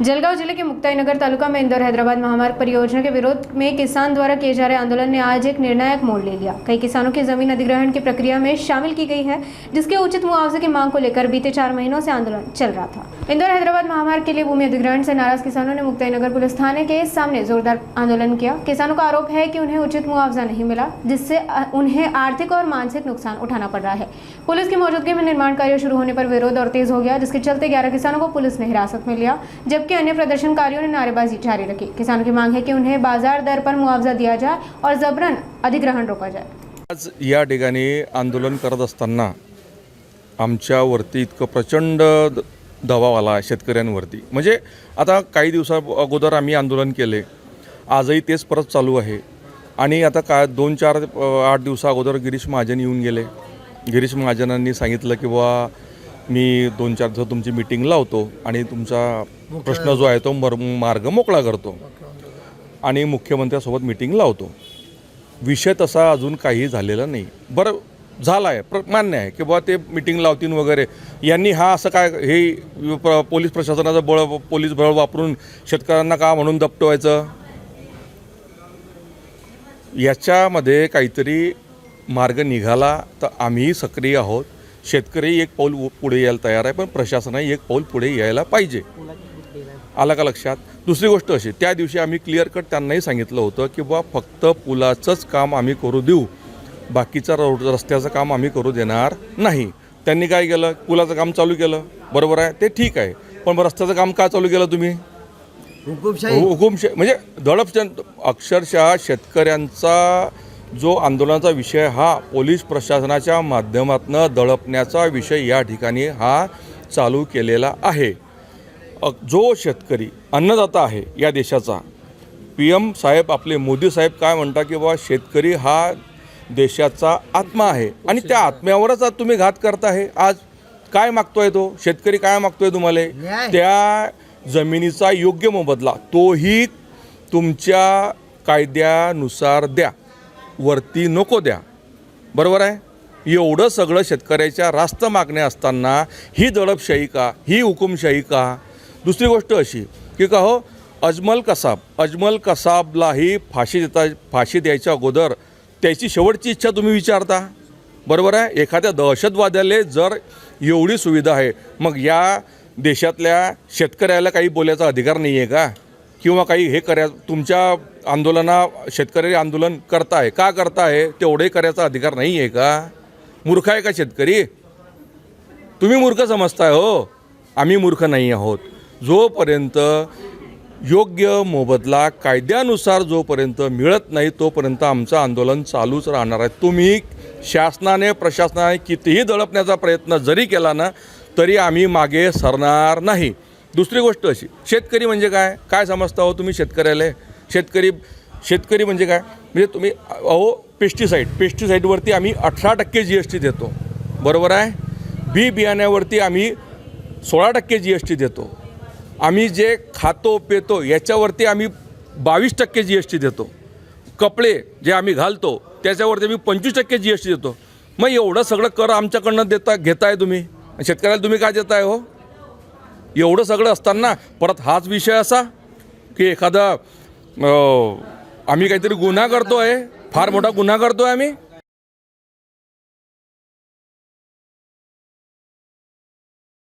जलगांव जिले के मुक्ताईनगर तालुका में इंदौर हैदराबाद महामार्ग परियोजना के विरोध में किसान द्वारा किए जा रहे आंदोलन ने आज एक निर्णायक मोड़ ले लिया। कई किसानों की जमीन अधिग्रहण की प्रक्रिया में शामिल की गई है, जिसके उचित मुआवजे की मांग को लेकर बीते 4 महीनों से आंदोलन चल रहा था। इंदौर हैदराबाद महामार्ग के लिए भूमि अधिग्रहण से नाराज किसानों ने मुक्ताईनगर पुलिस थाने के सामने जोरदार आंदोलन किया। किसानों का आरोप है कि उन्हें उचित मुआवजा नहीं मिला, जिससे उन्हें आर्थिक और मानसिक नुकसान उठाना पड़ रहा है। पुलिस की मौजूदगी में निर्माण कार्य शुरू होने पर विरोध और तेज हो गया, जिसके चलते 11 किसानों को पुलिस ने हिरासत में लिया, जबकि अन्य प्रदर्शनकारियों ने नारेबाजी जारी रखी। किसानों की मांग है कि उन्हें बाजार दर पर मुआवजा दिया जाए और जबरन अधिग्रहण रोका जाए। आज या ठिकाणी आंदोलन करत असताना आमच्यावरती इतकं प्रचंड दबाव आला शेतकऱ्यांवरती। म्हणजे आता काही दिवसा अगोदर आम्ही आंदोलन केले, आजही तेच परत चालू आहे। आणि आता काय 2-4-8 दिवसा अगोदर गिरीश महाजन येऊन गेले। गिरीश महाजनांनी सांगितलं की बुवा मी 2-4 दिवस तुमची मीटिंग लावतो आणि तुमचा प्रश्न जो आहे तो मार्ग मोकळा करतो आणि मुख्यमंत्र्यांसोबत मीटिंग लावतो। विषय तसा अजून काही झालेला नाही। बरं झाला आहे, मान्य आहे की बुवा ते मीटिंग लावतील वगैरे। यांनी हा असं काय हे पोलीस प्रशासनाचं पोलीस बळ वापरून शेतकऱ्यांना का म्हणून दबटवायचं, याच्यामध्ये काहीतरी मार्ग निघाला तर आम्ही सक्रिय आहोत। शेतकरी एक पाऊल पुढे यायला तयार आहे, पण प्रशासनही एक पाऊल पुढे यायला पाहिजे। आला का लक्षात? दुसरी गोष्ट अशी, त्या दिवशी आम्ही क्लिअर कट त्यांनाही सांगितलं होतं की बा फक्त पुलाचंच काम आम्ही करू देऊ, बाकीचं रस्त्याचं काम आम्ही करू देणार नाही। त्यांनी काय केलं, पुलाचं काम चालू केलं, बरोबर आहे, ते ठीक आहे, पण रस्त्याचं काम का चालू केलं तुम्ही? हुकुमशाही म्हणजे दडपशाही। अक्षरशः शेतकऱ्यांचा जो आंदोलनाचा विषय हा पोलीस प्रशासनाच्या माध्यमातून दडपण्याचा विषय या ठिकाणी हा चालू केलेला आहे। जो शेतकरी अन्नदाता आहे या देशाचा, PM साहेब आपले मोदी साहेब काय म्हणतात की बाबा शेतकरी हा देशाचा आत्मा आहे आणि त्या आत्म्यावरच आज तुम्ही घात करताय। आज काय मागतोय तो शेतकरी, काय मागतोय तुम्हाला? त्या जमिनीचा योग्य मोबदला तोही तुमच्या कायद्यानुसार द्या, वरती नको द्या, बरोबर आहे? एवढं सगळं शेतकऱ्याच्या रास्त मागण्या असताना ही दडपशाही का, ही हुकुमशाही का? दुसरी गोष्ट अशी की का हो, अजमल कसाबलाही फाशी द्यायच्या अगोदर त्याची शेवटची इच्छा तुम्ही विचारता, बरोबर आहे? एखाद्या दहशतवाद्याला जर एवढी सुविधा आहे, मग या देशातल्या शेतकऱ्याला काही बोलायचा अधिकार नाही आहे का? किंवा काही हे तुमच्या शेतकरी आंदोलन करताय का करताय, तेवढे करायचा अधिकार नाही आहे का? मूर्ख आहे का शेतकरी? तुम्ही मूर्ख समजताय हो, आम्ही मूर्ख नाही आहोत। जोपर्यंत योग्य मोबदला कायद्यानुसार जोपर्यंत मिळत नाही तोपर्यंत आमचं आंदोलन चालूच राहणार आहे। तुम्ही शासनाने प्रशासनाने कितीही दडपण्याचा प्रयत्न जरी केला ना तरी आम्ही मागे सरणार नाही। दुसरी गोष्ट अशी, शेतकरी म्हणजे काय काय समजता हो तुम्ही शेतकऱ्याला? शेतकरी म्हणजे काय? म्हणजे तुम्ही अहो पेस्टिसाईडवरती आम्ही 18% GST देतो, बरोबर आहे? बियाण्यावरती आम्ही 16% GST देतो। आम्ही जे खातो पेतो याच्यावरती आम्ही 22% GST देतो। कपडे जे आम्ही घालतो त्याच्यावरती आम्ही 25% GST देतो। मग एवढं सगळं कर आमच्याकडनं घेताय तुम्ही, शेतकऱ्याला तुम्ही काय देताय हो? एवढं सगळं असताना परत हाच विषय असा की एखादा आम्ही काहीतरी गुन्हा करतोय, फार मोठा गुन्हा करतोय आम्ही।